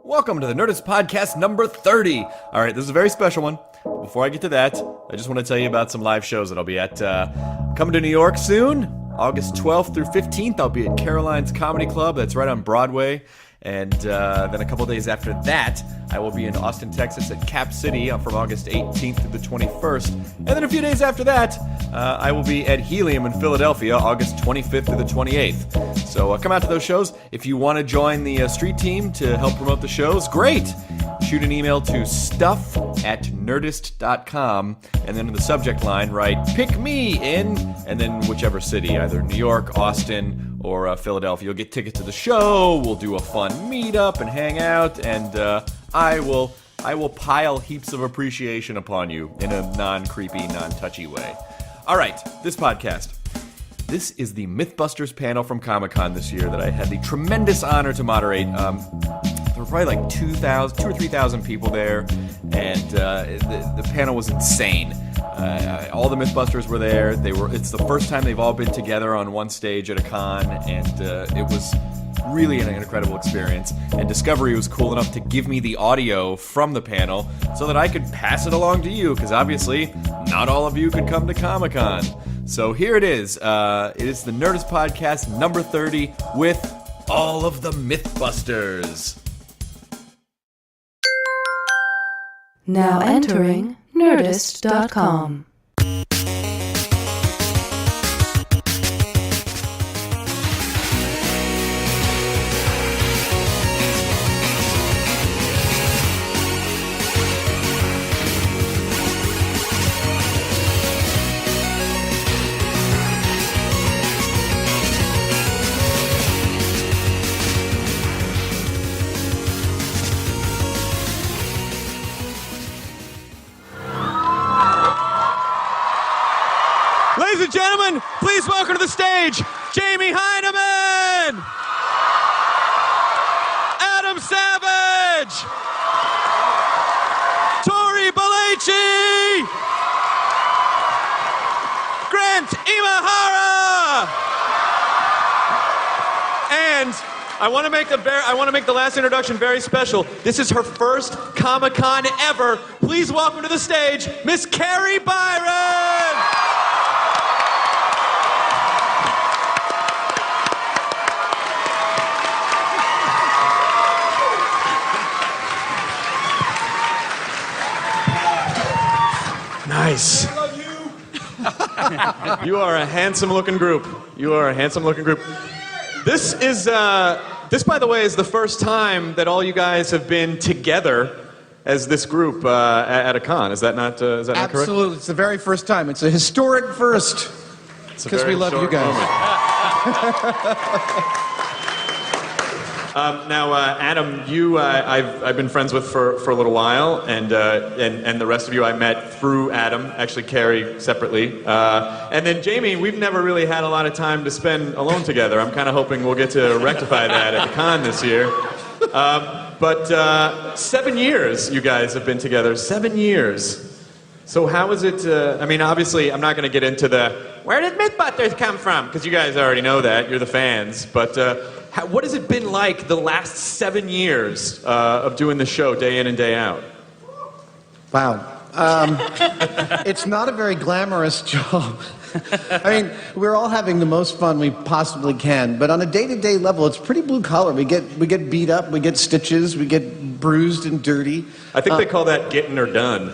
Welcome to the Nerdist Podcast number 30. All right, this is a very special one. Before I get to that, I just want to tell you about some live shows that I'll be at. Coming to New York soon, August 12th through 15th, I'll be at Caroline's Comedy Club. That's right on Broadway. And then a couple days after that, I will be in Austin, Texas at Cap City from August 18th to the 21st. And then a few days after that, I will be at Helium in Philadelphia, August 25th to the 28th. So come out to those shows. If you want to join the street team to help promote the shows, great! Shoot an email to stuff@nerdist.com, and then in the subject line write, "Pick me in," and then whichever city, either New York, Austin, or Philadelphia. You'll get tickets to the show, we'll do a fun meetup and hang out, and I will pile heaps of appreciation upon you in a non-creepy, non-touchy way. All right, this podcast. This is the MythBusters panel from Comic-Con this year that I had the tremendous honor to moderate. There were probably like 2,000 or 3,000 people there, and the panel was insane. All the MythBusters were there. It's the first time they've all been together on one stage at a con, and it was really an incredible experience. And Discovery was cool enough to give me the audio from the panel so that I could pass it along to you, because obviously not all of you could come to Comic-Con. So here it is. It is the Nerdist Podcast number 30 with all of the MythBusters. Now entering Nerdist.com. Ladies and gentlemen, please welcome to the stage, Jamie Hyneman, Adam Savage, Tori Belleci, Grant Imahara, and I want to make the last introduction very special. This is her first Comic-Con ever. Please welcome to the stage, Miss Carrie Byron. Nice. You are a handsome-looking group. This, by the way, is the first time that all you guys have been together as this group at a con. Is that not correct? Absolutely. It's the very first time. It's a historic first. Because we love you guys. Now, Adam, you I've been friends with for a little while, and the rest of you I met through Adam, actually Carrie separately, and then Jamie. We've never really had a lot of time to spend alone together. I'm kind of hoping we'll get to rectify that at the con this year. But 7 years you guys have been together. 7 years. So how is it? I mean, obviously, I'm not going to get into where did MythBusters come from, because you guys already know that. You're the fans, but. What has it been like the last 7 years of doing the show day in and day out? Wow. It's not a very glamorous job. I mean, we're all having the most fun we possibly can, but on a day-to-day level, it's pretty blue-collar. We get beat up, we get stitches, we get bruised and dirty. I think they call that getting her done.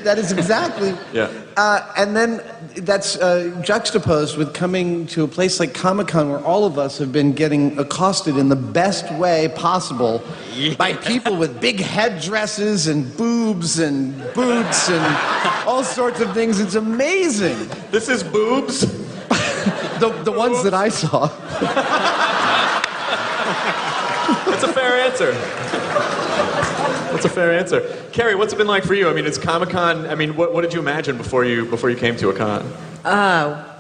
That is exactly. Yeah. And then that's juxtaposed with coming to a place like Comic-Con, where all of us have been getting accosted in the best way possible by people with big headdresses and boobs and boots and all sorts of things. It's amazing. This is boobs? The ones that I saw. That's a fair answer. That's a fair answer. Carrie, what's it been like for you? I mean, it's Comic-Con. I mean, what did you imagine before you came to a con?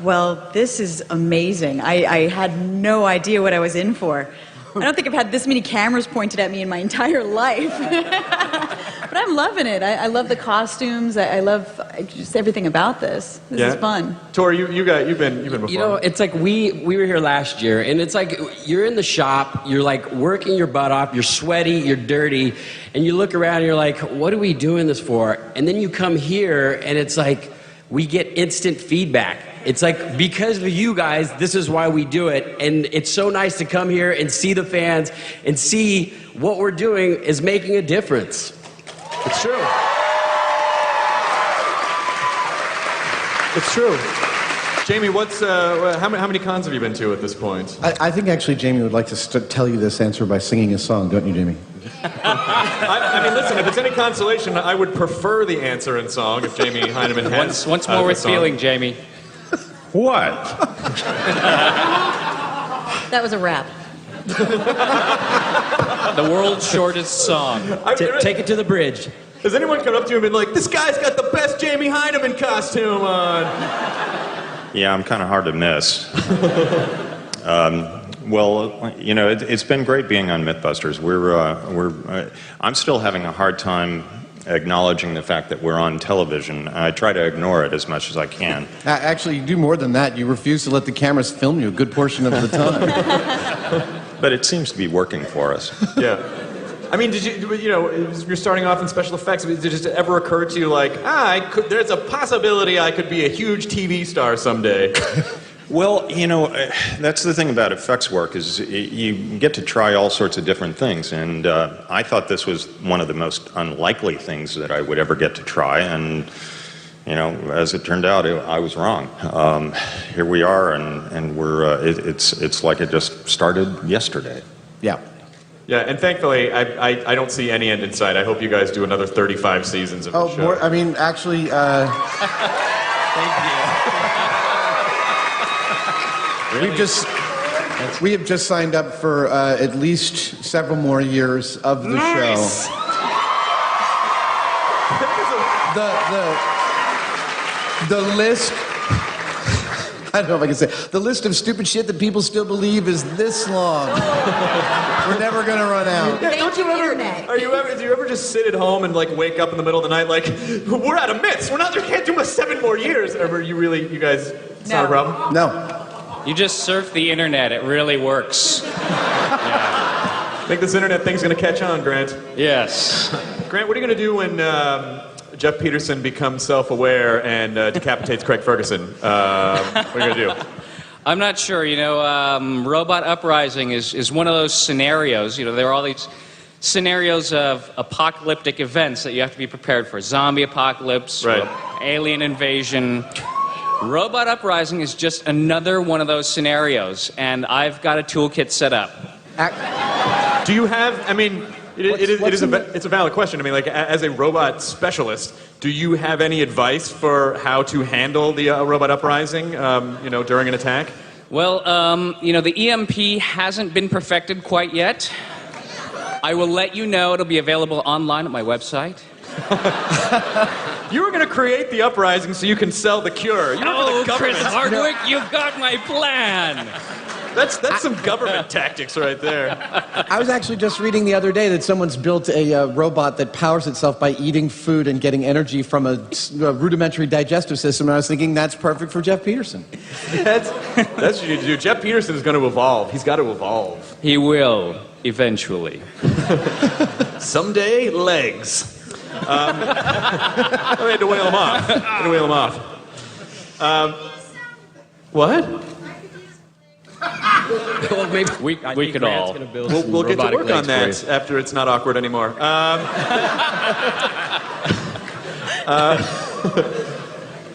Well, this is amazing. I had no idea what I was in for. I don't think I've had this many cameras pointed at me in my entire life. But I'm loving it. I love the costumes. I love just everything about this. This is fun. Tori, you've been before. You know, it's like we were here last year, and it's like you're in the shop, you're like working your butt off, you're sweaty, you're dirty, and you look around and you're like, what are we doing this for? And then you come here, and it's like we get instant feedback. It's like, because of you guys, this is why we do it. And it's so nice to come here and see the fans and see what we're doing is making a difference. It's true. It's true. Jamie, how many cons have you been to at this point? I think actually Jamie would like to tell you this answer by singing a song, don't you, Jamie? I mean, listen, if it's any consolation, I would prefer the answer in song if Jamie Heineman has. Once more with feeling, Jamie. What? That was a rap. The world's shortest song. Take it to the bridge. Has anyone come up to you and been like, this guy's got the best Jamie Heineman costume on? Yeah, I'm kind of hard to miss. Well, you know, it's been great being on MythBusters. I'm still having a hard time acknowledging the fact that we're on television. I try to ignore it as much as I can. Actually, you do more than that. You refuse to let the cameras film you a good portion of the time. But it seems to be working for us. Yeah. I mean, you're starting off in special effects. Did it just ever occur to you, like, there's a possibility I could be a huge TV star someday? Well, you know, that's the thing about effects work is you get to try all sorts of different things, and I thought this was one of the most unlikely things that I would ever get to try, and you know, as it turned out, I was wrong. Here we are, and we're it's like it just started yesterday. Yeah. Yeah, and thankfully, I don't see any end in sight. I hope you guys do another 35 seasons of the show. More, I mean, actually, Thank you. Really? we have just signed up for at least several more years of the show. The list. I don't know if I can say. The list of stupid shit that people still believe is this long. We're never gonna run out. Yeah, don't you ever? Do you ever just sit at home and like wake up in the middle of the night like, we're out of myths. We can't do 7 more years. Ever? You guys? It's not a problem. No. You just surf the internet. It really works. I think this internet thing's going to catch on, Grant. Yes. Grant, what are you going to do when Jeff Peterson becomes self-aware and decapitates Craig Ferguson? What are you going to do? I'm not sure. You know, Robot Uprising is one of those scenarios. You know, there are all these scenarios of apocalyptic events that you have to be prepared for. Zombie apocalypse, right. Alien invasion. Robot Uprising is just another one of those scenarios, and I've got a toolkit set up. Do you have, I mean, it's a valid question. I mean, like, as a robot specialist, do you have any advice for how to handle the Robot Uprising, during an attack? Well, the EMP hasn't been perfected quite yet. I will let you know. It'll be available online at my website. You were going to create the uprising so you can sell the cure. Chris Hardwick, you've got my plan. That's some government tactics right there. I was actually just reading the other day that someone's built a robot that powers itself by eating food and getting energy from a rudimentary digestive system, and I was thinking that's perfect for Jeff Peterson. That's what you need to do. Jeff Peterson is going to evolve. He's got to evolve. He will, eventually. Someday, legs. I had to whale him off. What? Well, maybe we could all. We'll get to work on that after it's not awkward anymore.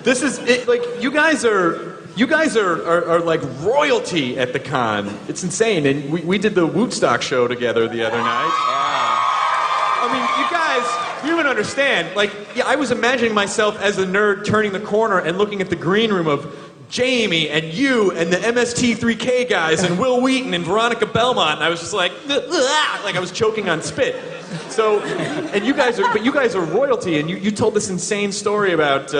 This is it, like you guys are like royalty at the con. It's insane, and we did the Woodstock show together the other night. I mean, you guys, you don't understand. Like, yeah, I was imagining myself as a nerd turning the corner and looking at the green room of Jamie and you and the MST3K guys and Will Wheaton and Veronica Belmont, and I was just like I was choking on spit. So, and you guys are royalty, and you told this insane story about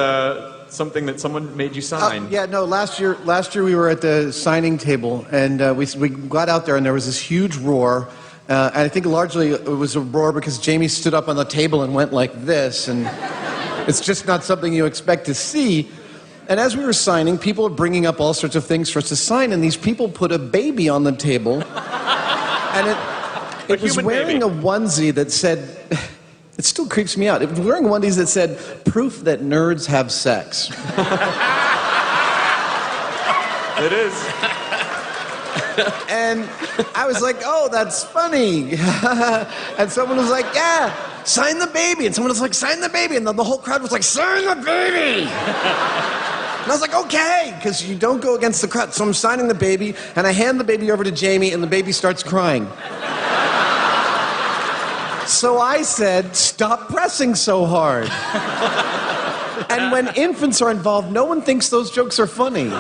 something that someone made you sign. Last year we were at the signing table, and we got out there, and there was this huge roar. And I think largely it was a roar because Jamie stood up on the table and went like this, and it's just not something you expect to see. And as we were signing, people were bringing up all sorts of things for us to sign, and these people put a baby on the table, and it was wearing a onesie that said, it still creeps me out, it was wearing onesies that said, "Proof that nerds have sex." It is. And I was like, "Oh, that's funny." And someone was like, "Yeah, sign the baby." And someone was like, "Sign the baby." And the whole crowd was like, "Sign the baby." And I was like, "Okay," because you don't go against the crowd. So I'm signing the baby, and I hand the baby over to Jamie, and the baby starts crying. So I said, "Stop pressing so hard." And when infants are involved, no one thinks those jokes are funny.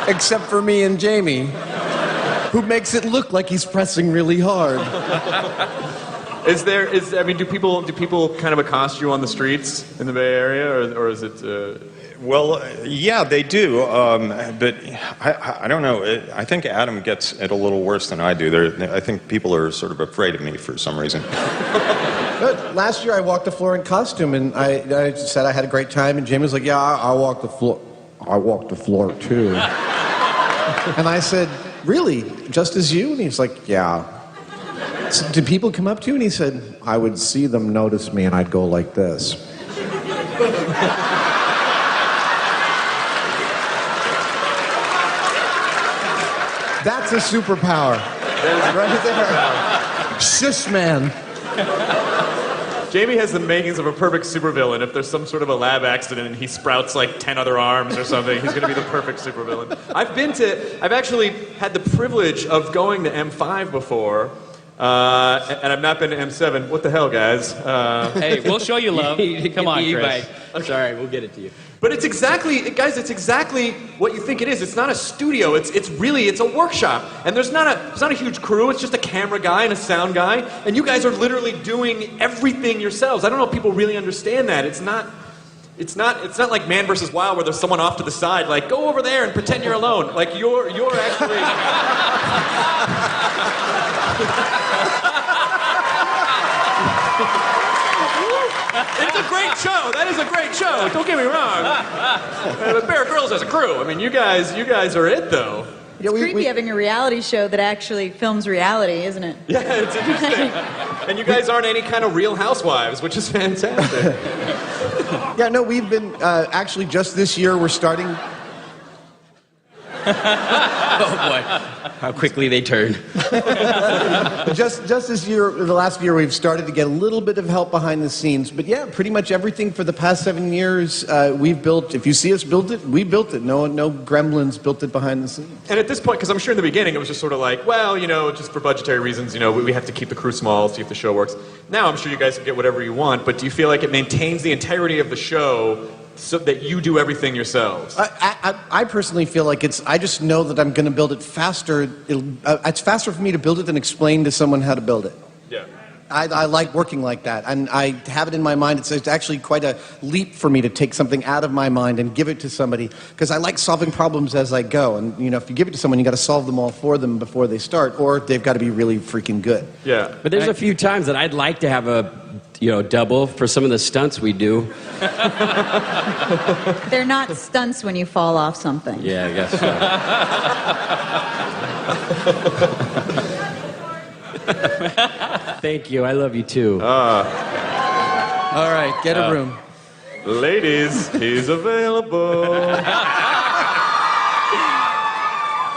Except for me and Jamie, who makes it look like he's pressing really hard. Do people kind of accost you on the streets in the Bay Area, or is it? Well, yeah, they do. But I don't know. I think Adam gets it a little worse than I do. I think people are sort of afraid of me for some reason. But last year I walked the floor in costume, and I said I had a great time, and Jamie was like, "Yeah, I walked the floor. I walked the floor too." And I said, "Really? Just as you?" And he was like, "Yeah." So, did people come up to you? And he said, "I would see them notice me, and I'd go like this." That's a superpower. Right there. Shush, man. Jamie has the makings of a perfect supervillain. If there's some sort of a lab accident and he sprouts like 10 other arms or something, he's going to be the perfect supervillain. I've actually had the privilege of going to M5 before, and I've not been to M7. What the hell, guys? Hey, we'll show you love. Come on, Chris. Okay. Sorry, we'll get it to you. But it's exactly what you think it is. It's not a studio. It's a workshop. And there's not a huge crew. It's just a camera guy and a sound guy. And you guys are literally doing everything yourselves. I don't know if people really understand that. It's not like Man vs. Wild where there's someone off to the side like, "Go over there and pretend you're alone." Like you're actually It's a great show. That is a great show. Don't get me wrong. But Bear Grylls as a crew. I mean, you guys are it, though. It's creepy having a reality show that actually films reality, isn't it? Yeah, it's interesting. And you guys aren't any kind of Real Housewives, which is fantastic. Yeah, no, we've been, actually just this year, we're starting... Oh boy, how quickly they turn. Just this year, the last year, we've started to get a little bit of help behind the scenes. But yeah, pretty much everything for the past 7 years, we've built. If you see us build it, we built it. No gremlins built it behind the scenes. And at this point, because I'm sure in the beginning it was just sort of like, well, just for budgetary reasons, we have to keep the crew small, see if the show works. Now I'm sure you guys can get whatever you want, but do you feel like it maintains the integrity of the show so that you do everything yourselves? I personally feel like I just know that I'm going to build it faster. It's faster for me to build it than explain to someone how to build it. Yeah. I like working like that, and I have it in my mind. It's actually quite a leap for me to take something out of my mind and give it to somebody, because I like solving problems as I go. And if you give it to someone, you got to solve them all for them before they start, or they've got to be really freaking good. Yeah. But there's a few times that I'd like to have a double for some of the stunts we do. They're not stunts when you fall off something. Yeah, I guess so. Thank you. I love you too. All right, get a room. Ladies, he's available.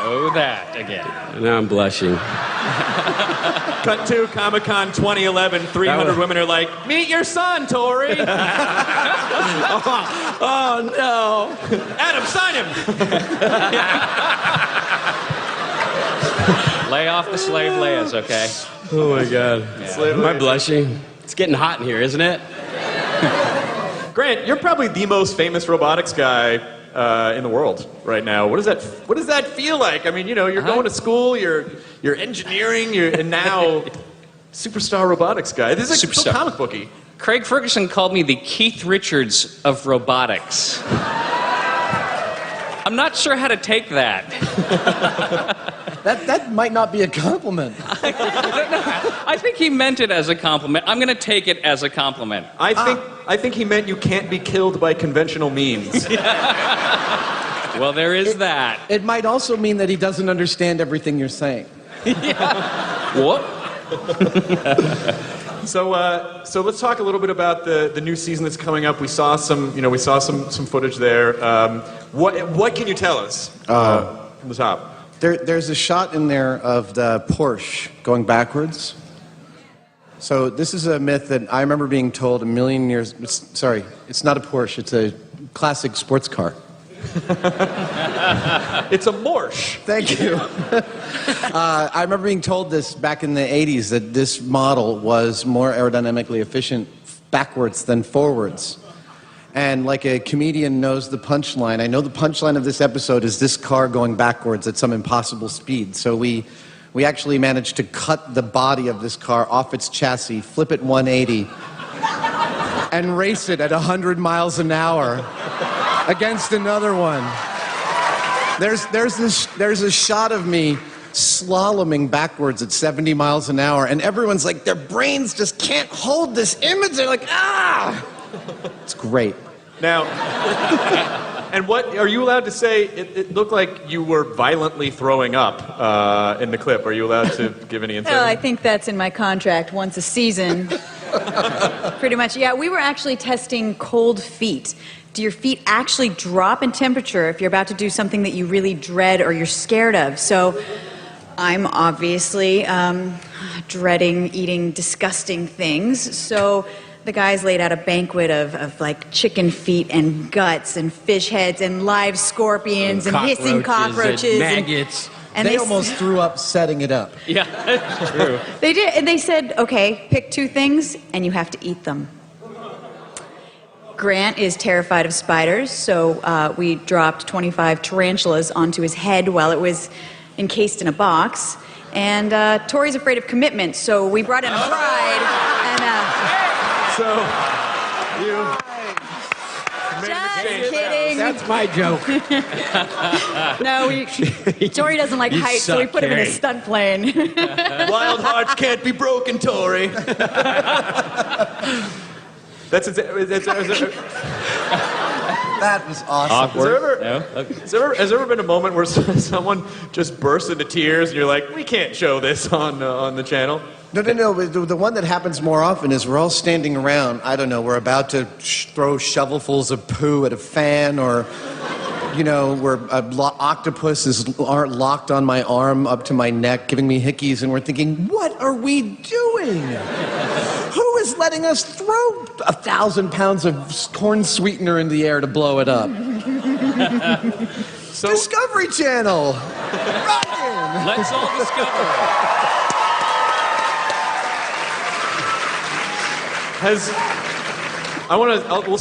Oh, that again. Now I'm blushing. Cut to Comic-Con 2011. 300 women are like, "Meet your son, Tori." Oh no. Adam, sign him. Lay off the slave Leias, okay? Oh my God. Yeah. Am I blushing? It's getting hot in here, isn't it? Grant, you're probably the most famous robotics guy in the world right now. What does that feel like? I mean, you're going to school, you're engineering, and now superstar robotics guy. This is like so comic booky. Craig Ferguson called me the Keith Richards of robotics. I'm not sure how to take that. That might not be a compliment. I think he meant it as a compliment. I'm going to take it as a compliment. I think he meant you can't be killed by conventional means. Well, there is that. It might also mean that he doesn't understand everything you're saying. What? So let's talk a little bit about the new season that's coming up. We saw some footage there. What can you tell us from the top? There's a shot in there of the Porsche going backwards. So this is a myth that I remember being told a million years. Sorry, it's not a Porsche. It's a classic sports car. It's a Porsche. Thank you. I remember being told this back in the 80s, that this model was more aerodynamically efficient backwards than forwards. And like a comedian knows the punchline, I know the punchline of this episode is this car going backwards at some impossible speed. So we actually managed to cut the body of this car off its chassis, flip it 180, and race it at 100 miles an hour against another one. There's a shot of me slaloming backwards at 70 miles an hour, and everyone's like, their brains just can't hold this image. They're like, ah! It's great. Now, and what are you allowed to say? It looked like you were violently throwing up in the clip. Are you allowed to give any insight? Well, I think that's in my contract once a season. Pretty much. Yeah, we were actually testing cold feet. Do your feet actually drop in temperature if you're about to do something that you really dread or you're scared of? So I'm obviously dreading eating disgusting things. So the guys laid out a banquet of like chicken feet and guts and fish heads and live scorpions and hissing cockroaches. And maggots. And they almost threw up setting it up. Yeah, that's true. They did, and they said, okay, pick 2 things and you have to eat them. Grant is terrified of spiders, so we dropped 25 tarantulas onto his head while it was encased in a box. And Tori's afraid of commitment, so we brought in a bride. So, you Just kidding. That's my joke. No, Tori doesn't like heights, so we put him in a stunt plane. Wild hearts can't be broken, Tori. That was awesome. Awkward. Has there ever been a moment where someone just bursts into tears and you're like, we can't show this on the channel? No. The one that happens more often is we're all standing around. I don't know. We're about to throw shovelfuls of poo at a fan, or where an octopus is locked on my arm up to my neck, giving me hickeys, and we're thinking, what are we doing? Who is letting us throw 1,000 pounds of corn sweetener in the air to blow it up? Discovery Channel. Ryan. Let's all discover.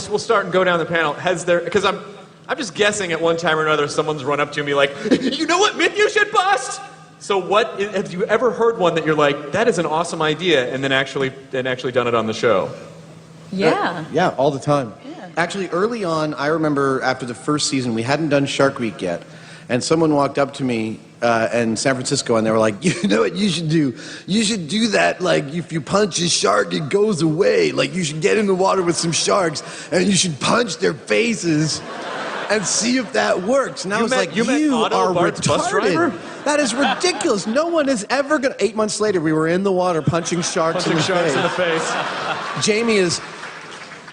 We'll start and go down the panel. Because I'm just guessing at one time or another someone's run up to me like, you know what myth you should bust? So have you ever heard one that you're like, that is an awesome idea, and then actually done it on the show? Yeah. Yeah, all the time. Yeah. Actually, early on, I remember after the first season, we hadn't done Shark Week yet, and someone walked up to me in San Francisco, and they were like, you know what you should do? You should do that, like, if you punch a shark, it goes away. Like, you should get in the water with some sharks, and you should punch their faces and see if that works. And I was like, you are retarded. That is ridiculous. No one is ever going to... 8 months later, we were in the water punching sharks in the face. Jamie is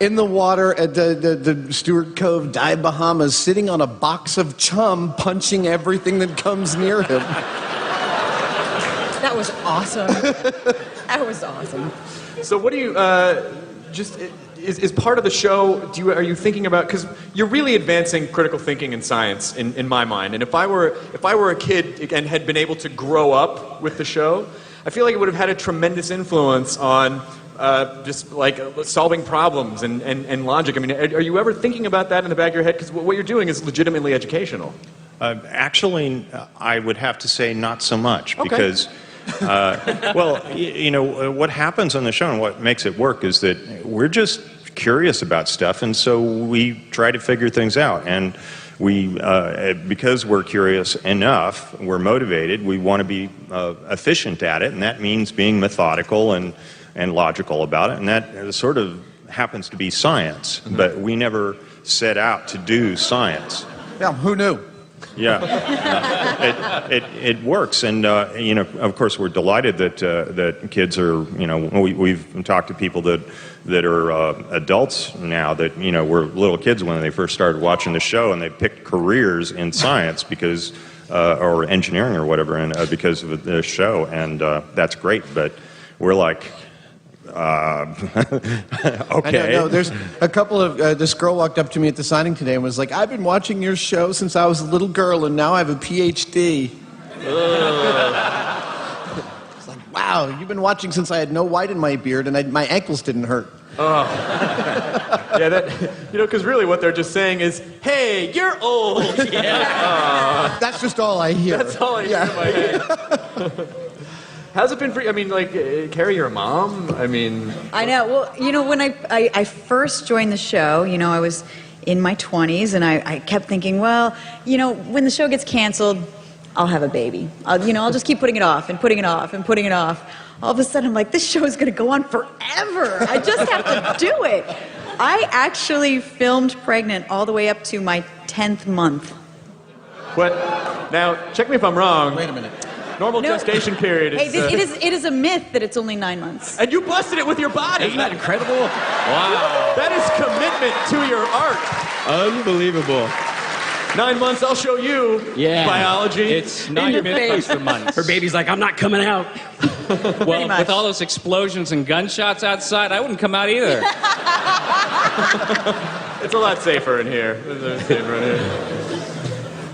in the water at the Stewart Cove Dive Bahamas, sitting on a box of chum, punching everything that comes near him. That was awesome. That was awesome. So what do you... Is part of the show, are you thinking about, because you're really advancing critical thinking and science in my mind, and if I were a kid and had been able to grow up with the show, I feel like it would have had a tremendous influence on just like solving problems and logic. I mean, are you ever thinking about that in the back of your head? Because what you're doing is legitimately educational. Actually, I would have to say not so much, okay. Because what happens on the show and what makes it work is that we're just curious about stuff, and so we try to figure things out. And we, because we're curious enough, we're motivated, we want to be efficient at it, and that means being methodical and logical about it, and that sort of happens to be science, but we never set out to do science. Yeah, who knew? Yeah, it works, and of course, we're delighted that kids are. We've talked to people that are adults now that were little kids when they first started watching the show, and they picked careers in science because, or engineering or whatever, and because of the show, and that's great. But we're like. Okay. No, there's a couple of this girl walked up to me at the signing today and was like, "I've been watching your show since I was a little girl, and now I have a PhD." It's like, wow, you've been watching since I had no white in my beard and my ankles didn't hurt. Oh. Yeah, that, because really what they're just saying is, hey, you're old. Yeah. That's just all I hear. That's all I hear in my head. How's it been for you? I mean, Carrie, you're a mom. I mean... I know. Well, when I first joined the show, I was in my 20s, and I kept thinking, well, when the show gets canceled, I'll have a baby. I'll just keep putting it off and putting it off and putting it off. All of a sudden, I'm like, this show is going to go on forever. I just have to do it. I actually filmed pregnant all the way up to my 10th month. What? Now, check me if I'm wrong. Wait a minute. Normal gestation period is... Hey, it is a myth that it's only 9 months. And you busted it with your body. Isn't that incredible? Wow. That is commitment to your art. Unbelievable. 9 months, I'll show you biology. It's not your myth for months. Her baby's like, I'm not coming out. Well, with all those explosions and gunshots outside, I wouldn't come out either. It's a lot safer in here.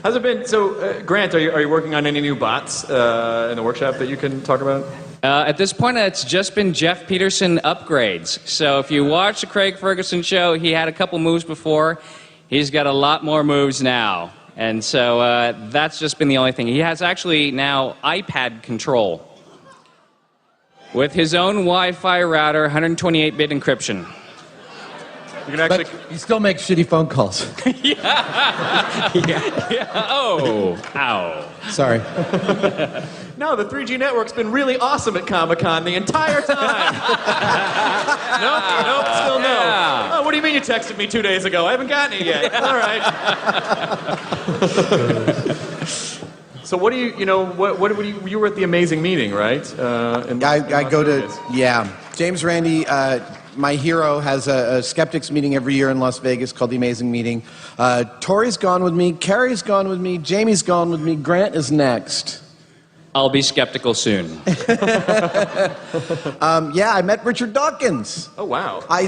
How's it been? So, Grant, are you working on any new bots in the workshop that you can talk about? At this point, it's just been Jeff Peterson upgrades. So if you watch the Craig Ferguson show, he had a couple moves before. He's got a lot more moves now. And so that's just been the only thing. He has actually now iPad control with his own Wi-Fi router, 128-bit encryption. You can actually... But he still makes shitty phone calls. Yeah. Oh. Ow. Sorry. No, the 3G network's been really awesome at Comic-Con the entire time. Nope, still no. Yeah. Oh, what do you mean you texted me 2 days ago? I haven't gotten it yet. All right. So what do you you were at the amazing meeting, right? I go to, James Randi, my hero, has a skeptics meeting every year in Las Vegas called The Amazing Meeting. Tori's gone with me, Carrie's gone with me, Jamie's gone with me, Grant is next. I'll be skeptical soon. I met Richard Dawkins. Oh, wow. I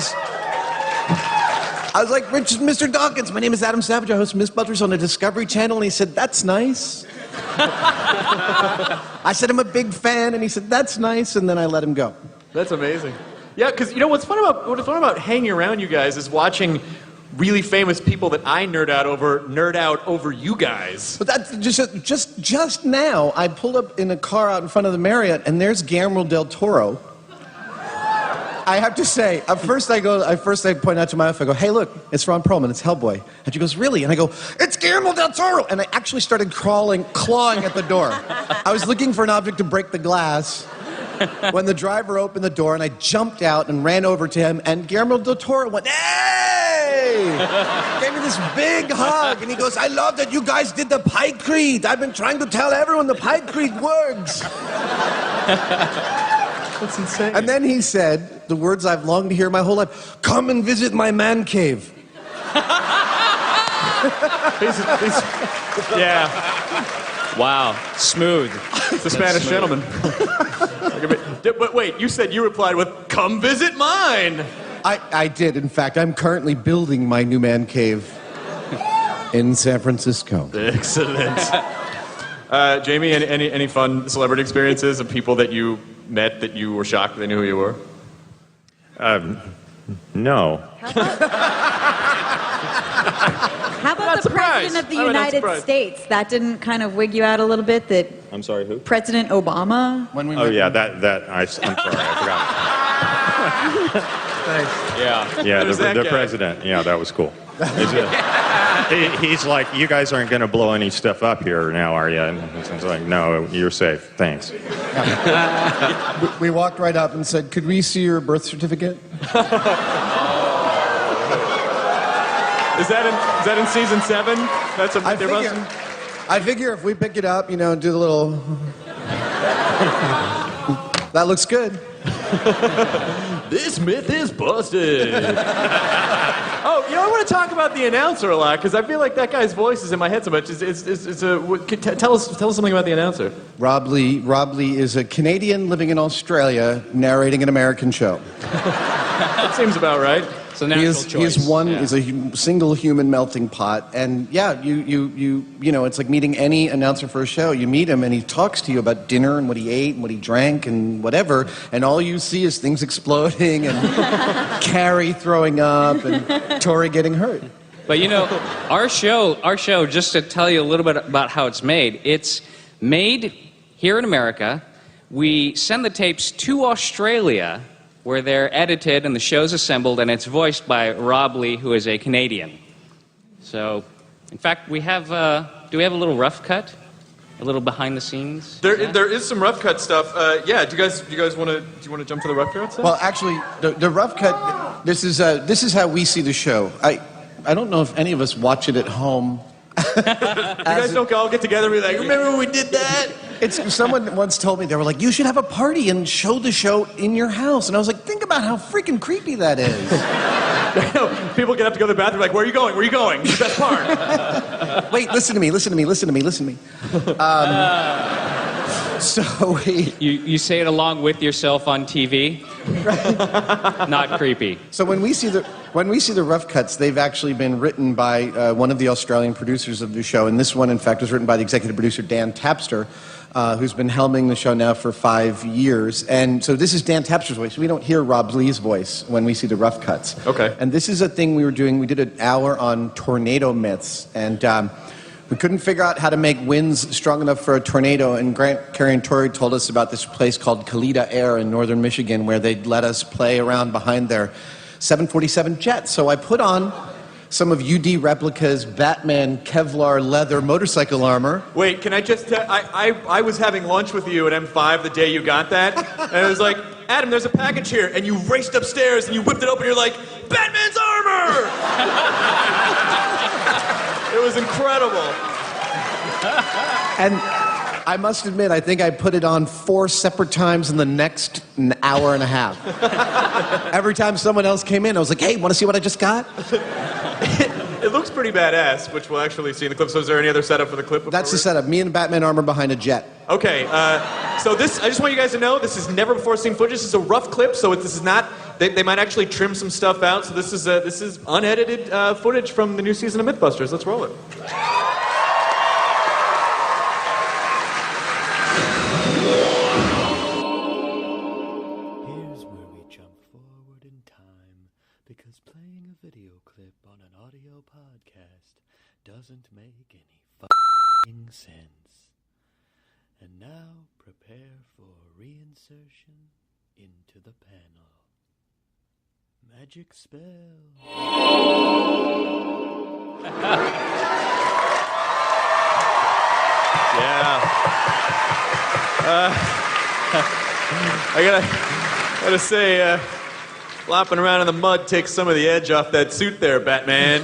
was like, Mr. Dawkins, my name is Adam Savage, I host MYTHBUSTERS on the Discovery Channel, and he said, that's nice. I said, I'm a big fan, and he said, that's nice, and then I let him go. That's amazing. Yeah, because what's fun about hanging around you guys is watching really famous people that I nerd out over you guys. But that's just now, I pulled up in a car out in front of the Marriott, and there's Guillermo del Toro. I have to say, at first I point out to my wife, I go, hey, look, it's Ron Perlman, it's Hellboy. And she goes, really? And I go, it's Guillermo del Toro! And I actually started clawing at the door. I was looking for an object to break the glass when the driver opened the door, and I jumped out and ran over to him, and Guillermo del Toro went, hey! Gave me this big hug, and he goes, I love that you guys did the Pike Creed. I've been trying to tell everyone the Pike Creed works. That's insane. And then he said the words I've longed to hear my whole life, come and visit my man cave. Yeah. Wow. Smooth. It's a Spanish gentleman. But wait, you said you replied with, come visit mine. I did. In fact, I'm currently building my new man cave in San Francisco. Excellent. Jamie, any fun celebrity experiences of people that you met that you were shocked they knew who you were? No. How about the President of the United States? That didn't kind of wig you out a little bit? That I'm sorry, who? President Obama? I'm sorry, I forgot. Thanks. Yeah. Yeah, There's the that guy. president. Yeah, that was cool. He's like, you guys aren't going to blow any stuff up here now, are you? And it's like, no, you're safe. Thanks. We walked right up and said, could we see your birth certificate? Is that in season 7? That's a I figure if we pick it up, you know, do the little... That looks good. This myth is busted. Oh, you know, I want to talk about the announcer a lot because I feel like that guy's voice is in my head so much. Tell us something about the announcer. Rob Lee is a Canadian living in Australia narrating an American show. That seems about right. It's a natural choice. He is a single human melting pot, and yeah, you know, it's like meeting any announcer for a show. You meet him, and he talks to you about dinner and what he ate and what he drank and whatever, and all you see is things exploding and Carrie throwing up and Tori getting hurt. But you know, our show, just to tell you a little bit about how it's made here in America. We send the tapes to Australia, where they're edited and the show's assembled, and it's voiced by Rob Lee, who is a Canadian. So, in fact, we have, do we have a little rough cut? A little behind the scenes? There is some rough cut stuff. Yeah, do you guys want to jump to the rough cut stuff? Well, actually, the rough cut. This is how we see the show. I don't know if any of us watch it at home. You guys don't all get together and be like, remember when we did that? Someone once told me, they were like, you should have a party and show the show in your house. And I was like, think about how freaking creepy that is. People get up to go to the bathroom like, where are you going? Where are you going? The best part. Wait, listen to me. So You say it along with yourself on TV? Not creepy. So when we see the rough cuts, they've actually been written by one of the Australian producers of the show, and this one, in fact, was written by the executive producer Dan Tapster, who's been helming the show now for 5 years. And so this is Dan Tapster's voice. We don't hear Rob Lee's voice when we see the rough cuts. Okay. And this is a thing we were doing. We did an hour on tornado myths, and we couldn't figure out how to make winds strong enough for a tornado, and Grant, Carrie, and Tori told us about this place called Kalita Air in northern Michigan where they'd let us play around behind their 747 jets. So I put on some of UD Replica's Batman Kevlar leather motorcycle armor. Wait, can I just tell, I was having lunch with you at M5 the day you got that, and I was like, Adam, there's a package here, and you raced upstairs and you whipped it open, and you're like, Batman's armor! It was incredible. And I must admit, I think I put it on 4 separate times in the next hour and a half. Every time someone else came in, I was like, hey, want to see what I just got? It looks pretty badass, which we'll actually see in the clip. So is there any other setup for the clip? That's the setup. Me in Batman armor behind a jet. Okay, so this, I just want you guys to know, this is never before seen footage. This is a rough clip, so this is not, they might actually trim some stuff out. So this is unedited footage from the new season of MythBusters. Let's roll it. Here's where we jump forward in time, because playing a video clip on an audio podcast doesn't make any f***ing sense. And now prepare for reinsertion into the panel. Magic spell. I gotta say, flopping around in the mud takes some of the edge off that suit there, Batman.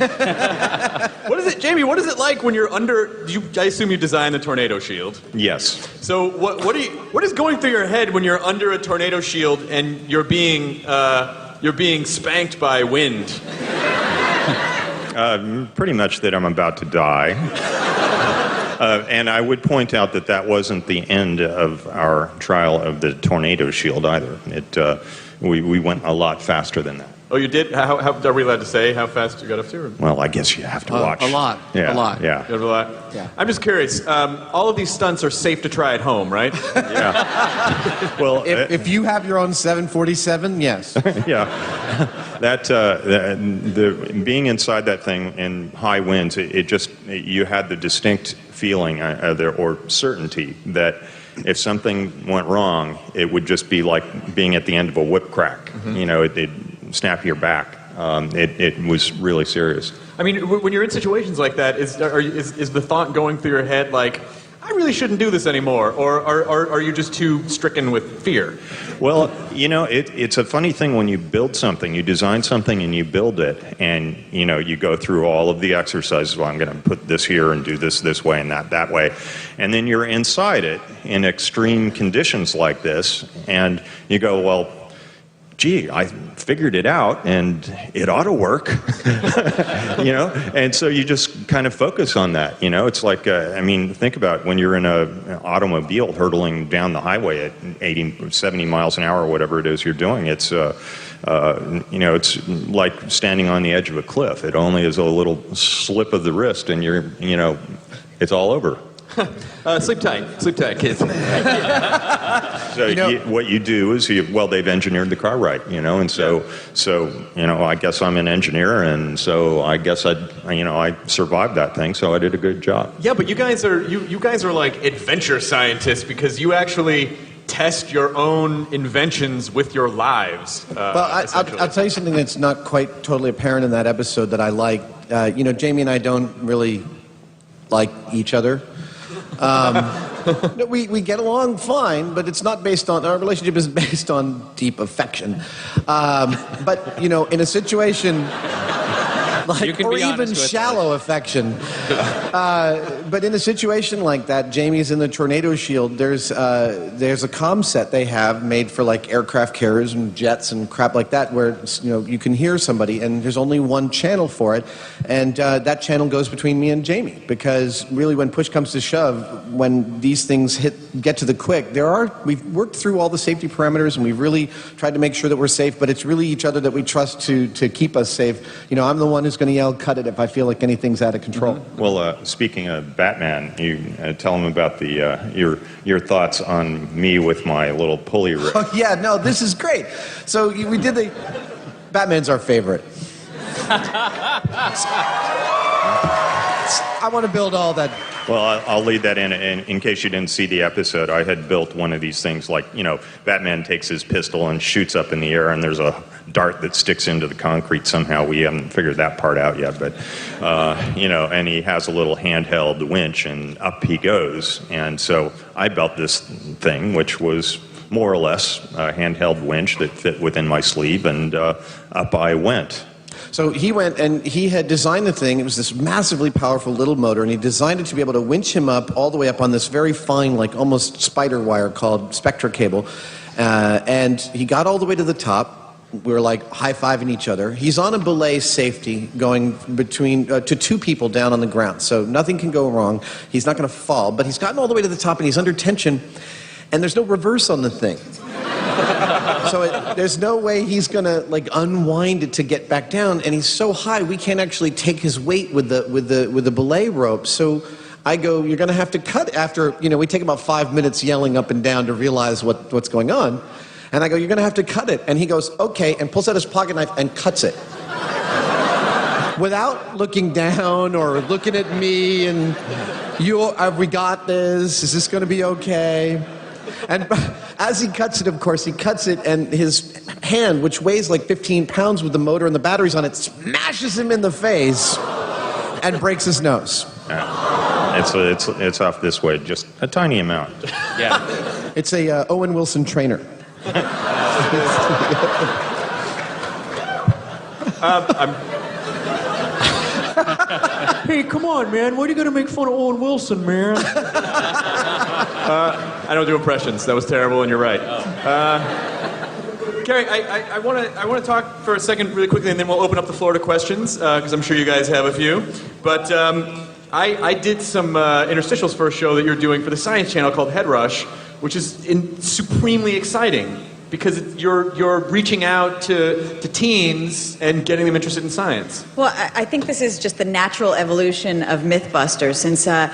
What is it, Jamie? What is it like when you're under? I assume you designed the tornado shield. Yes. So what is going through your head when you're under a tornado shield and you're being spanked by wind? Pretty much that I'm about to die. And I would point out that wasn't the end of our trial of the tornado shield either. We went a lot faster than that. Oh, you did? How are we allowed to say how fast you got up to? Well, I guess you have to watch. A lot. Yeah, A lot. Yeah. You have a lot? Yeah. I'm just curious. All of these stunts are safe to try at home, right? Yeah. Well, If you have your own 747, yes. yeah. The being inside that thing in high winds, you had the distinct feeling or certainty that if something went wrong, it would just be like being at the end of a whip crack. Mm-hmm. You know, snap your back. It was really serious. I mean, when you're in situations like that, is the thought going through your head like, I really shouldn't do this anymore, or are you just too stricken with fear? Well, it's a funny thing when you build something, you design something and you build it, and you go through all of the exercises. Well, I'm going to put this here and do this way and that way, and then you're inside it in extreme conditions like this, and you go, well, gee, I figured it out, and it ought to work, and so you just kind of focus on that, It's like, think about when you're in an automobile hurtling down the highway at 80, 70 miles an hour, or whatever it is you're doing. It's, it's like standing on the edge of a cliff. It only is a little slip of the wrist, and it's all over. Sleep tight, kids. So what you do is they've engineered the car right, and so I guess I'm an engineer, and so I guess I survived that thing, so I did a good job. Yeah, but you guys are like adventure scientists because you actually test your own inventions with your lives. Well, I'll tell you something that's not quite totally apparent in that episode that I like. Jamie and I don't really like each other. No, we get along fine, but it's not based on, our relationship is based on deep affection. But, in a situation like, or even shallow affection. But in a situation like that, Jamie's in the tornado shield. There's a comm set they have made for like aircraft carriers and jets and crap like that, where you can hear somebody, and there's only one channel for it, and that channel goes between me and Jamie, because really, when push comes to shove, when these things get to the quick, we've worked through all the safety parameters, and we've really tried to make sure that we're safe. But it's really each other that we trust to keep us safe. I'm the one who's going to yell, "Cut it!" if I feel like anything's out of control. Mm-hmm. Well, speaking of Batman, you tell him about your thoughts on me with my little pulley rig. Oh yeah, no, this is great. So we did Batman's our favorite. I want to build all that. Well, I'll lead that in case you didn't see the episode. I had built one of these things like, Batman takes his pistol and shoots up in the air, and there's a dart that sticks into the concrete somehow. We haven't figured that part out yet, but, and he has a little handheld winch, and up he goes. And so I built this thing, which was more or less a handheld winch that fit within my sleeve, and up I went. So he went, and he had designed the thing. It was this massively powerful little motor, and he designed it to be able to winch him up all the way up on this very fine, like almost spider wire called Spectra cable. And he got all the way to the top. We were like high-fiving each other. He's on a belay safety going between to two people down on the ground, so nothing can go wrong. He's not going to fall, but he's gotten all the way to the top, and he's under tension, and there's no reverse on the thing. So there's no way he's going to unwind it to get back down, and he's so high we can't actually take his weight with the belay rope. So I go, you're going to have to cut after, we take about 5 minutes yelling up and down to realize what's going on. And I go, you're going to have to cut it. And he goes, okay, and pulls out his pocket knife and cuts it. Without looking down or looking at me and, have we got this? Is this going to be okay? And as he cuts it, of course, he cuts it, and his hand, which weighs like 15 pounds with the motor and the batteries on it, smashes him in the face and breaks his nose. Yeah. It's off this way, just a tiny amount. Yeah. It's a Owen Wilson trainer. Hey, come on, man. Why are you going to make fun of Owen Wilson, man? I don't do impressions. That was terrible, and you're right. Gary, I want to talk for a second really quickly, and then we'll open up the floor to questions, because I'm sure you guys have a few. But I did some interstitials for a show that you're doing for the Science Channel called Head Rush, which is supremely exciting, because you're reaching out to teens and getting them interested in science. Well, I think this is just the natural evolution of MythBusters, since the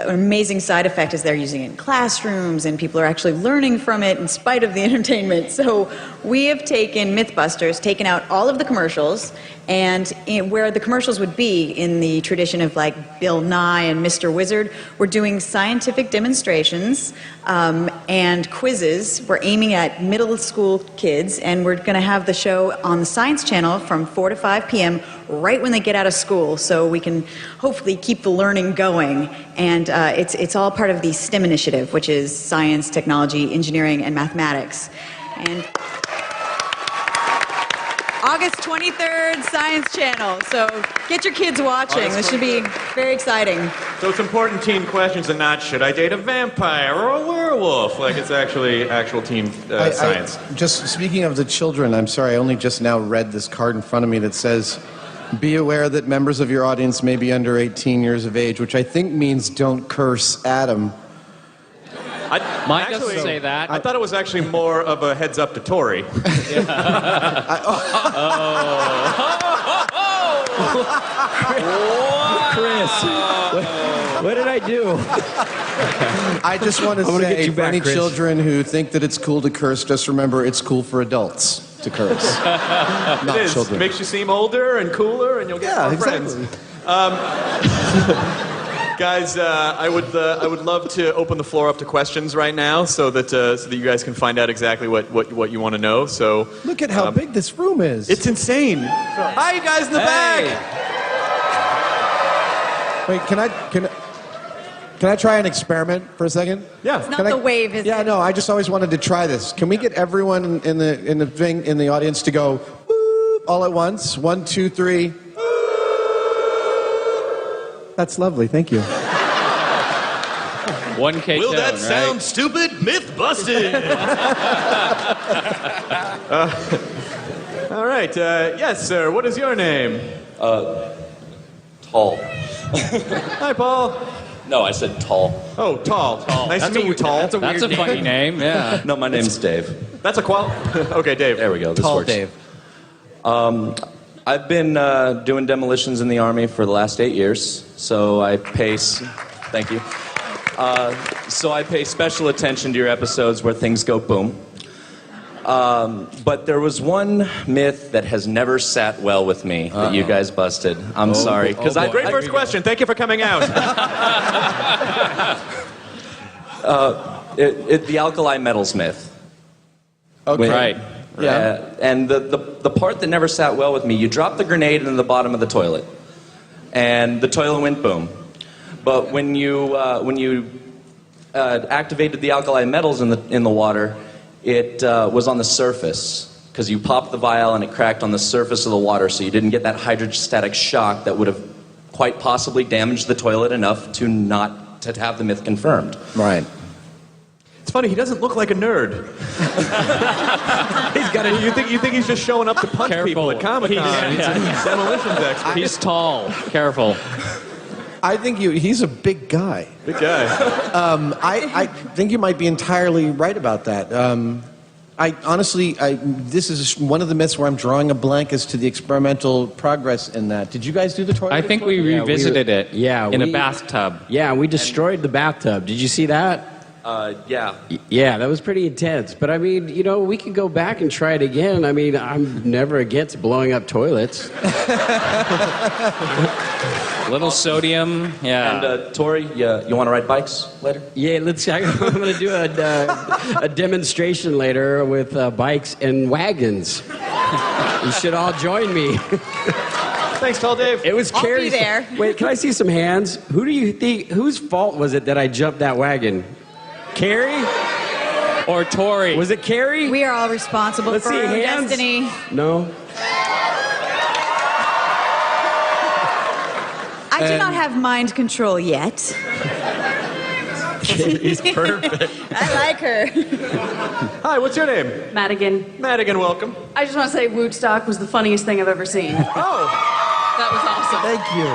amazing side effect is they're using it in classrooms, and people are actually learning from it in spite of the entertainment. So we have taken MythBusters, taken out all of the commercials, and where the commercials would be in the tradition of like Bill Nye and Mr. Wizard, we're doing scientific demonstrations and quizzes. We're aiming at middle school kids, and we're going to have the show on the Science Channel from 4 to 5 p.m. right when they get out of school, so we can hopefully keep the learning going. And it's all part of the STEM initiative, which is science, technology, engineering, and mathematics. And August 23rd, Science Channel. So get your kids watching. This should be very exciting. So it's important teen questions and not should I date a vampire or a werewolf? Like it's actually actual teen science. Just speaking of the children, I'm sorry, I only just now read this card in front of me that says, be aware that members of your audience may be under 18 years of age, which I think means don't curse Adam. Mine doesn't say that. I thought it was actually more of a heads up to Tori. Chris, what did I do? I just want to say, for any children who think that it's cool to curse, just remember it's cool for adults to curse. Not It is. children. Makes you seem older and cooler, and you'll get more friends. Guys, I would love to open the floor up to questions right now, so that you guys can find out exactly what you want to know. So Look at how big this room is. it's insane. Hi, you guys in the back. Wait, can I try an experiment for a second? Yeah. It's not the wave, is Yeah, it? no, I just always wanted to try this. Can we get everyone in the audience to go boop all at once? 1, 2, 3. That's lovely. Thank you. 1K Will that tone, sound right? stupid? Myth busted. All right. Yes, sir. What is your name? Tall. Hi, Paul. No, I said tall. Oh, tall. Nice to meet you, Tall. That's a funny name, yeah. No, my name's Dave. That's a qual. Okay, Dave. There we go. This Tall works. Dave. I've been doing demolitions in the Army for the last 8 years, so I pay... Thank you. So I pay special attention to your episodes where things go boom. But there was one myth that has never sat well with me that you guys busted. I'm sorry. Great first question. Thank you for coming out. The alkali metals myth. Okay. Right. Yeah. And the part that never sat well with me, you dropped the grenade in the bottom of the toilet, and the toilet went boom. But when you activated the alkali metals in the water, it was on the surface, because you popped the vial and it cracked on the surface of the water, so you didn't get that hydrostatic shock that would have quite possibly damaged the toilet enough to have the myth confirmed. Right. It's funny. He doesn't look like a nerd. He's got a. You think he's just showing up to punch people at Comic-Con? He's a demolitions expert. He's tall. Careful. I think he's a big guy. Big guy. I think you might be entirely right about that. This is one of the myths where I'm drawing a blank as to the experimental progress in that. Did you guys do the toilet? I think we revisited it in a we- bathtub. Yeah, we destroyed the bathtub. Did you see that? Yeah. Yeah, that was pretty intense. But I mean, we could go back and try it again. I mean, I'm never against blowing up toilets. Little sodium, yeah. And Tori, you want to ride bikes later? Yeah, I'm going to do a demonstration later with bikes and wagons. You should all join me. Thanks, Tall Dave. It was I'll Carrie's. be there. Wait, can I see some hands? Who do you think? Whose fault was it that I jumped that wagon? Carrie? Or Tori. Was it Carrie? We are all responsible Let's for see, our hands. destiny. No. I do not have mind control yet. He's perfect. I like her. Hi, what's your name? Madigan. Madigan, welcome. I just want to say Woodstock was the funniest thing I've ever seen. Oh, That was awesome. Thank you.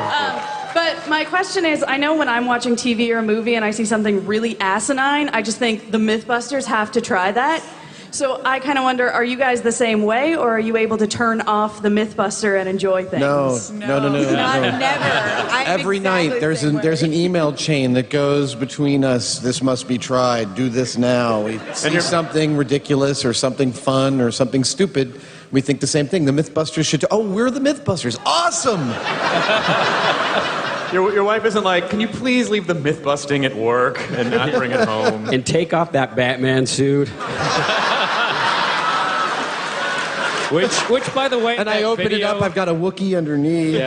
But my question is, I know when I'm watching TV or a movie and I see something really asinine, I just think the MythBusters have to try that. So I kind of wonder, are you guys the same way, or are you able to turn off the MythBuster and enjoy things? No. Not never. I'm Every exactly night the there's same an way. email chain that goes between us. This must be tried. Do this now. We see you're- something ridiculous or something fun or something stupid. We think the same thing. The MythBusters should. Oh, we're the MythBusters. Awesome. your wife isn't like, can you please leave the myth busting at work and not bring it home? And take off that Batman suit. Which, by the way, And I open it up, I've got a Wookiee underneath. Okay,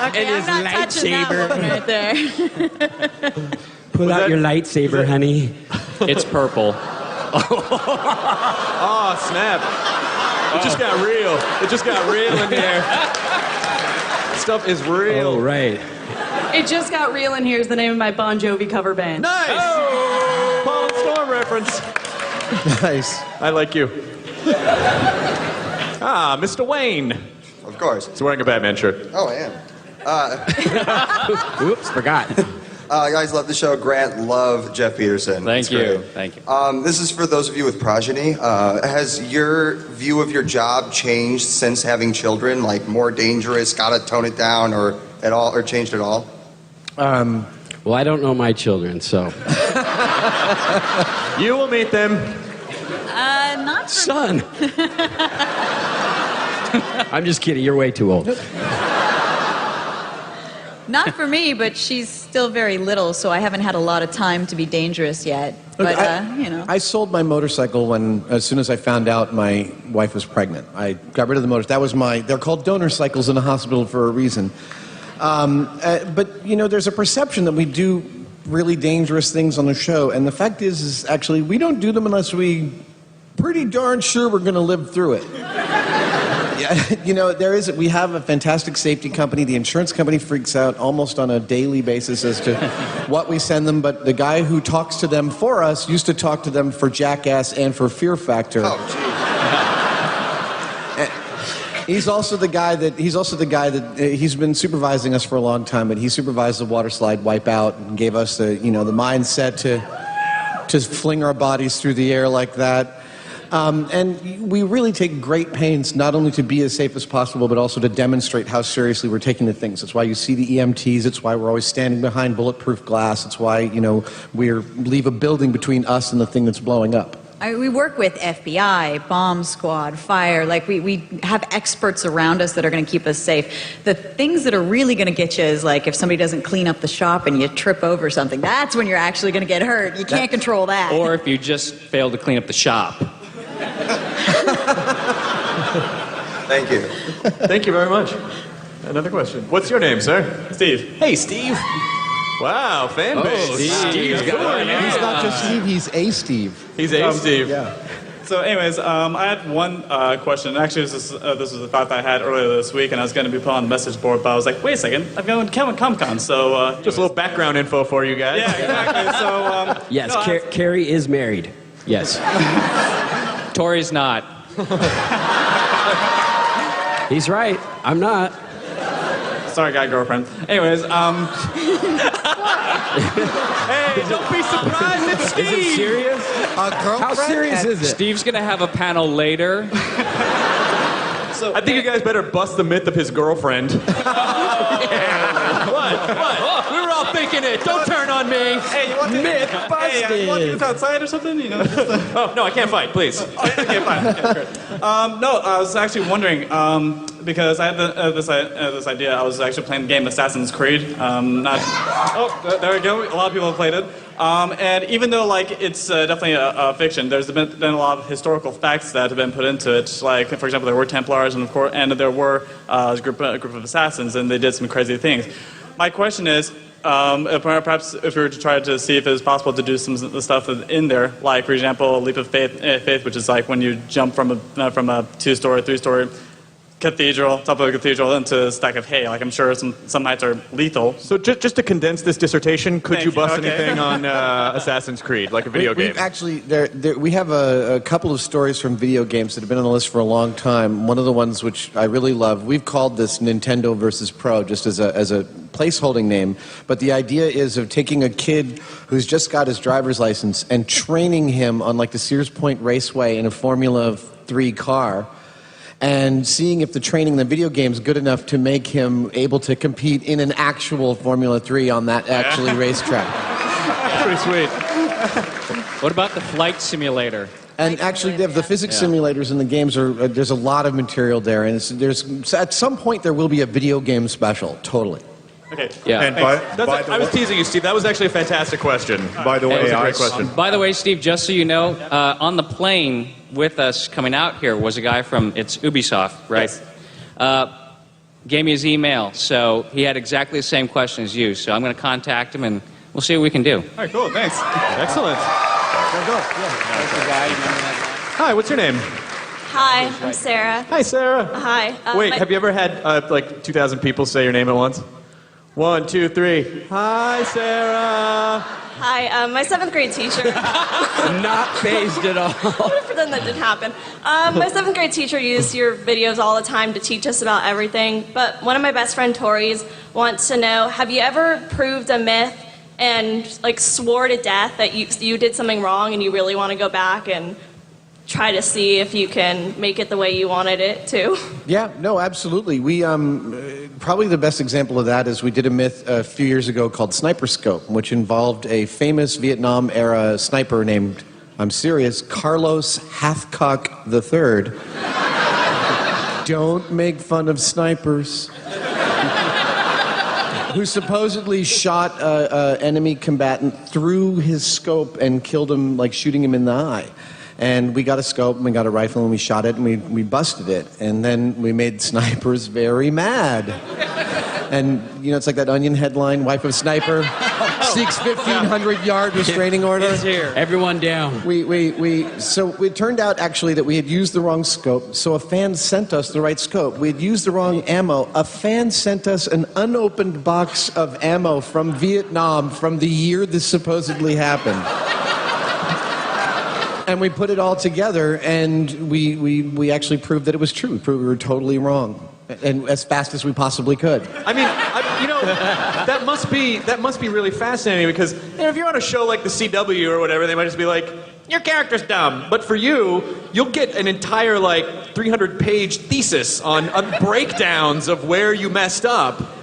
And his I'm not touching that one right there. Pull out your lightsaber, honey. It's purple. Oh, snap. It just got real. It just got real in here. Stuff is real. Oh, right. It Just Got Real in Here is the name of my Bon Jovi cover band. Nice! Oh! Paul and Storm reference. Nice. I like you. Mr. Wayne. Of course. He's wearing a Batman shirt. Oh, I am. Oops, forgot. Guys, love the show. Grant, love Jeff Peterson. Thank you. This is for those of you with progeny. Has your view of your job changed since having children? Like more dangerous, gotta tone it down, or at all, or changed at all? Well, I don't know my children, so. You will meet them. Not for Son. I'm just kidding. You're way too old. Not for me, but she's still very little, so I haven't had a lot of time to be dangerous yet. But, you know. I sold my motorcycle as soon as I found out my wife was pregnant. I got rid of the motor. That was they're called donor cycles in the hospital for a reason. But, you know, there's a perception that we do really dangerous things on the show. And the fact is actually, we don't do them unless we pretty darn sure we're going to live through it. Yeah, you know, we have a fantastic safety company. The insurance company freaks out almost on a daily basis as to what we send them, but the guy who talks to them for us used to talk to them for Jackass and for Fear Factor. Oh, geez. He's also the guy that he's been supervising us for a long time, but he supervised the water slide Wipeout and gave us the mindset to fling our bodies through the air like that. And we really take great pains not only to be as safe as possible, but also to demonstrate how seriously we're taking the things. That's why you see the EMTs. It's why we're always standing behind bulletproof glass. It's why, you know, we leave a building between us and the thing that's blowing up. We work with FBI, bomb squad, fire. Like, we have experts around us that are going to keep us safe. The things that are really going to get you is, like, if somebody doesn't clean up the shop and you trip over something. That's when you're actually going to get hurt. You can't control that. Or if you just fail to clean up the shop. Thank you. Thank you very much. Another question. What's your name, sir? Steve. Hey, Steve. Wow, fan base. Steve's got it. He's not just Steve, he's a Steve. He's a Steve. Yeah. So anyways, I had one question. Actually, this was a thought that I had earlier this week, and I was going to be put on the message board, but I was like, wait a second, I'm going to Comic-Con, so... Just a little background info for you guys. Yeah, exactly. So, Yes, Carrie is married. Yes. Tori's not. He's right. I'm not. Sorry, guy girlfriend. Anyways, Hey, don't be surprised, it's Steve. Is it serious? How serious is it? Steve's going to have a panel later. so I think you guys better bust the myth of his girlfriend. What? We were all thinking it. Don't turn on me. Hey, you want to... Myth busted. Hey, you want to do this outside or something? You know? Oh, no, I can't fight, please. Okay, fine. Okay, great. No, I was actually wondering, because I had this idea. I was actually playing the game Assassin's Creed. There we go. A lot of people have played it. And even though, like, it's definitely a fiction, there's been a lot of historical facts that have been put into it. Like, for example, there were Templars, and there were a group of assassins, and they did some crazy things. My question is, perhaps if we were to try to see if it was possible to do some of the stuff in there, like, for example, a leap of faith, which is like when you jump from a 2-story, 3-story cathedral, top of a cathedral, into a stack of hay. Like, I'm sure some nights are lethal. So just to condense this dissertation, could you bust anything on Assassin's Creed, like a video game? We've actually, we have a couple of stories from video games that have been on the list for a long time. One of the ones which I really love, we've called this Nintendo versus Pro, just as a placeholding name. But the idea is of taking a kid who's just got his driver's license and training him on, like, the Sears Point Raceway in a Formula 3 car, and seeing if the training in the video game is good enough to make him able to compete in an actual Formula 3 on that actually racetrack. Pretty sweet. What about the flight simulator? And actually, the physics simulators in the games there's a lot of material there, and there's at some point there will be a video game special. Totally. Okay. Yeah. And I was teasing you, Steve. That was actually a fantastic question. by the That way, was a great question. By the way, Steve, just so you know, on the plane with us coming out here was a guy from Ubisoft, right? Yes. Gave me his email, so he had exactly the same question as you. So I'm going to contact him, and we'll see what we can do. All right, cool. Thanks. Excellent. Hi, what's your name? Hi, I'm Sarah. Hi, Sarah. Hi. Wait, have you ever had like 2,000 people say your name at once? 1, 2, 3. Hi, Sarah. Hi, my 7th grade teacher. Not phased at all. Pretend that didn't happen. My 7th grade teacher used your videos all the time to teach us about everything. But one of my best friend Tori's wants to know: have you ever proved a myth and like swore to death that you did something wrong and you really want to go back and try to see if you can make it the way you wanted it to? Yeah, no, absolutely. We probably the best example of that is we did a myth a few years ago called Sniper Scope, which involved a famous Vietnam era sniper named, I'm serious, Carlos Hathcock III. Don't make fun of snipers. Who supposedly shot an enemy combatant through his scope and killed him, like shooting him in the eye. And we got a scope, and we got a rifle, and we shot it, and we busted it. And then we made snipers very mad. And, you know, it's like that Onion headline, wife of sniper seeks 1,500-yard restraining order. It's here. Everyone down. So it turned out, actually, that we had used the wrong scope, so a fan sent us the right scope. We had used the wrong ammo. A fan sent us an unopened box of ammo from Vietnam from the year this supposedly happened. And we put it all together, and we actually proved that it was true. We proved we were totally wrong, and as fast as we possibly could. I mean, you know, that must be really fascinating because, you know, if you're on a show like the CW or whatever, they might just be like, your character's dumb. But for you, you'll get an entire like 300-page thesis on breakdowns of where you messed up.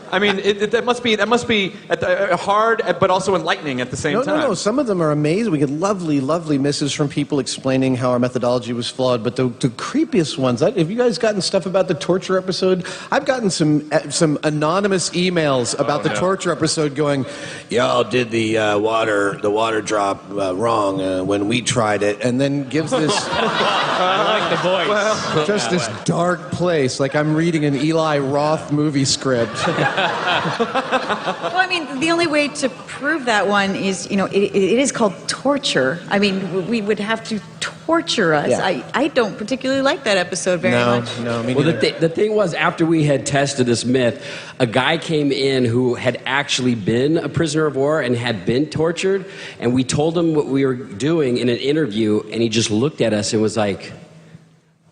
I mean, that must be hard, but also enlightening at the same time. No. Some of them are amazing. We get lovely, lovely misses from people explaining how our methodology was flawed. But the creepiest ones, have you guys gotten stuff about the torture episode? I've gotten some anonymous emails about the torture episode going, y'all did the water drop wrong when we tried it, and then gives this I like the voice. just this dark place, like I'm reading an Eli Roth movie script. Well, I mean, the only way to prove that one is, you know, it is called torture. I mean, we would have to torture us. Yeah. I don't particularly like that episode very much. No, me Well, neither. the thing was, after we had tested this myth, a guy came in who had actually been a prisoner of war and had been tortured, and we told him what we were doing in an interview, and he just looked at us and was like,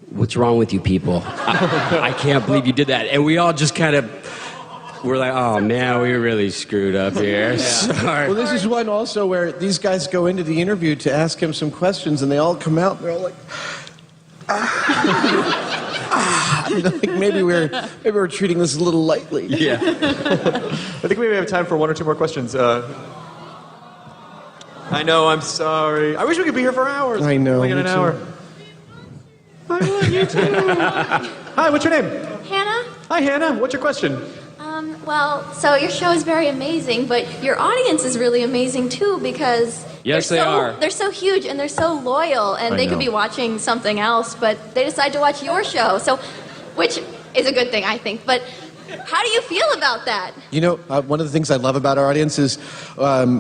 what's wrong with you people? I can't believe you did that. And we all just kind of... We're like, oh man, we really screwed up here. Yeah. Sorry. Well, this is one also where these guys go into the interview to ask him some questions, and they all come out, and they're all like, like maybe we're treating this a little lightly. Yeah. I think we may have time for one or two more questions. I know, I'm sorry. I wish we could be here for hours. I know. Only got an hour. I love you too. Hi, what's your name? Hannah? Hi, Hannah. What's your question? Well, so your show is very amazing, but your audience is really amazing too because Yes, they are. They're so huge and they're so loyal, and they could be watching something else, but they decide to watch your show. So, which is a good thing, I think. But how do you feel about that? You know, one of the things I love about our audience is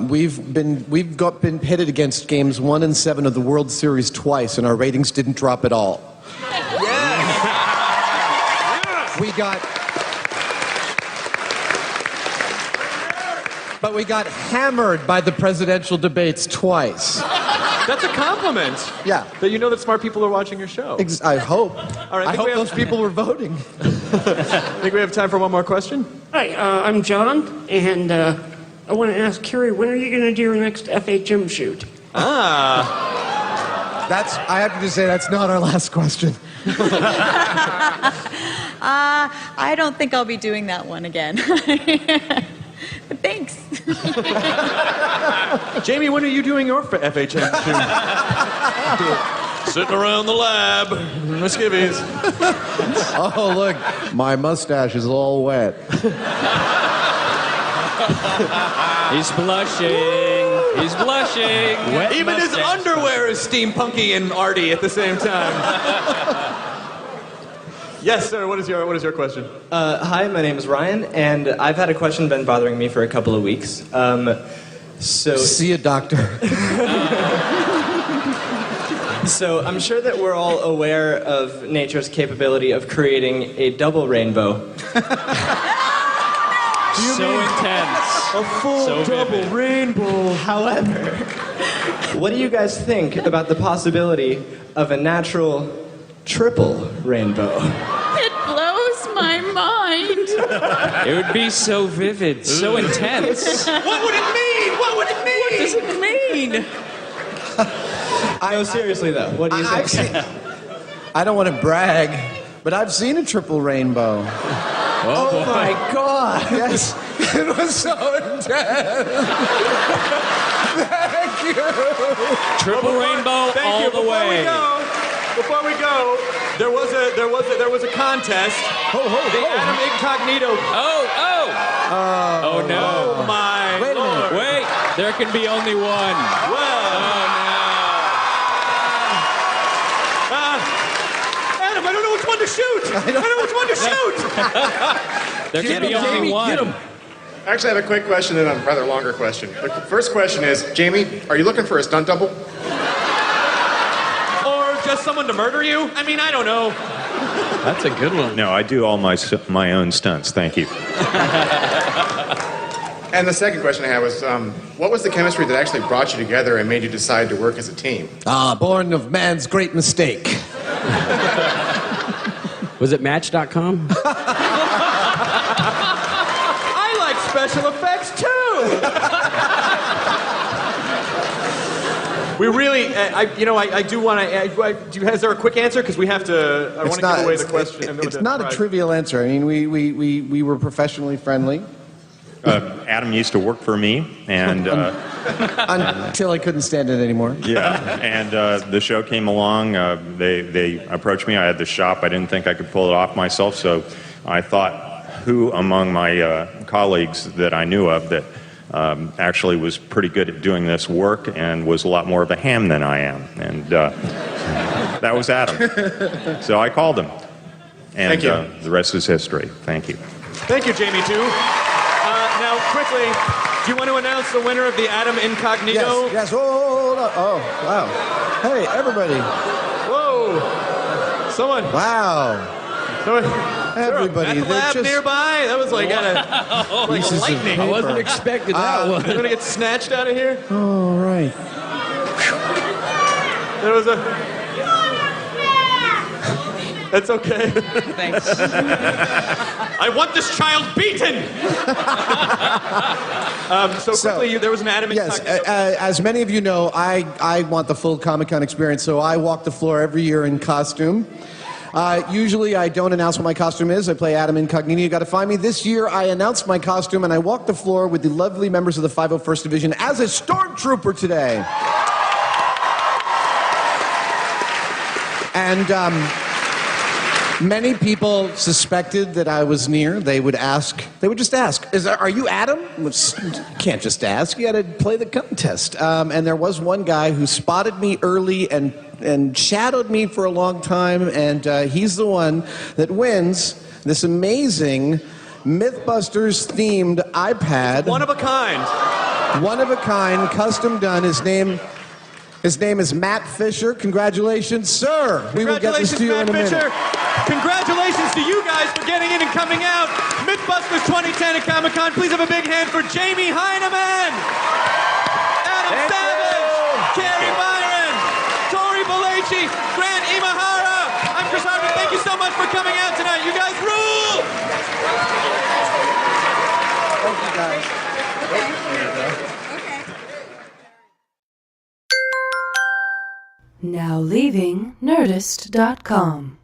we've been pitted against games 1 and 7 of the World Series twice, and our ratings didn't drop at all. But we got hammered by the presidential debates twice. That's a compliment. Yeah. That you know that smart people are watching your show. I hope. All right, I hope those people were voting. I think we have time for one more question. Hi, I'm John, and I want to ask Carrie, when are you going to do your next FHM shoot? I have to just say, that's not our last question. I don't think I'll be doing that one again. But thanks. Jamie, when are you doing your FHM shoot? Sitting around the lab, skivvies. Oh, look, my mustache is all wet. He's blushing. He's blushing. Even his underwear is steampunky and arty at the same time. Yes, sir. What is your question? Hi, my name is Ryan, and I've had a question been bothering me for a couple of weeks. See a doctor. So I'm sure that we're all aware of nature's capability of creating a double rainbow. So intense. A full So double vivid. rainbow. However, what do you guys think about the possibility of a natural triple rainbow? It blows my mind. It would be so vivid, so intense. What would it mean? What would it mean? What does it mean? No, seriously though, what do you think? I don't want to brag, but I've seen a triple rainbow. Oh my God! Yes, it was so intense. Thank you. Triple rainbow all the way. Before we go, there was a contest. The Adam Incognito. Oh no! Oh my Wait a minute. Lord. Wait, there can be only one. Adam, I don't know which one to shoot. I don't know which one to shoot. There can be only one. Actually, I have a quick question and a rather longer question. The first question is, Jamie, are you looking for a stunt double? Or just someone to murder you? I mean, I don't know. That's a good one. No, I do all my own stunts. Thank you. And the second question I had was, what was the chemistry that actually brought you together and made you decide to work as a team? Born of man's great mistake. Was it Match.com? I like special effects too. We really, I do want to. Is there a quick answer? Because we have to. I want to give away the question. It's not a trivial answer. I mean, we were professionally friendly. Adam used to work for me, and until I couldn't stand it anymore. yeah, and the show came along. They approached me. I had the shop. I didn't think I could pull it off myself, so I thought, who among my colleagues that I knew of that actually was pretty good at doing this work and was a lot more of a ham than I am, and that was Adam. So I called him, and Thank you. The rest is history. Thank you. Thank you, Jamie, too. Now, quickly, do you want to announce the winner of the Adam Incognito? Yes. Hold on. Oh, wow. Hey, everybody. Whoa. Someone. Wow. Everybody. At the lab nearby? That was like Pieces of lightning. paper. I wasn't expecting that one. You're going to get snatched out of here? All right. There was a... That's okay. Thanks. I want this child beaten! So quickly, there was an Adam Yes, Incognito. as many of you know, I want the full Comic-Con experience, so I walk the floor every year in costume. Usually I don't announce what my costume is. I play Adam Incognito. You got to find me. This year I announced my costume and I walked the floor with the lovely members of the 501st Division as a stormtrooper today. And many people suspected that I was near. They would just ask, are you Adam? Which, you can't just ask. You got to play the contest. And there was one guy who spotted me early and shadowed me for a long time, and he's the one that wins this amazing MythBusters themed iPad. One of a kind. One of a kind, custom done. His name is Matt Fisher. Congratulations, sir. We will get this to you Matt in a Fisher. minute. Congratulations to you guys for getting in and coming out. MythBusters 2010 at Comic-Con. Please have a big hand for Jamie Heineman, Adam Savage, Carrie Byron, Tori Balaci, Grant Imahara. I'm Chris Hardwick. Thank you so much for coming out tonight. You guys rule! Thank you, guys. Now leaving Nerdist.com.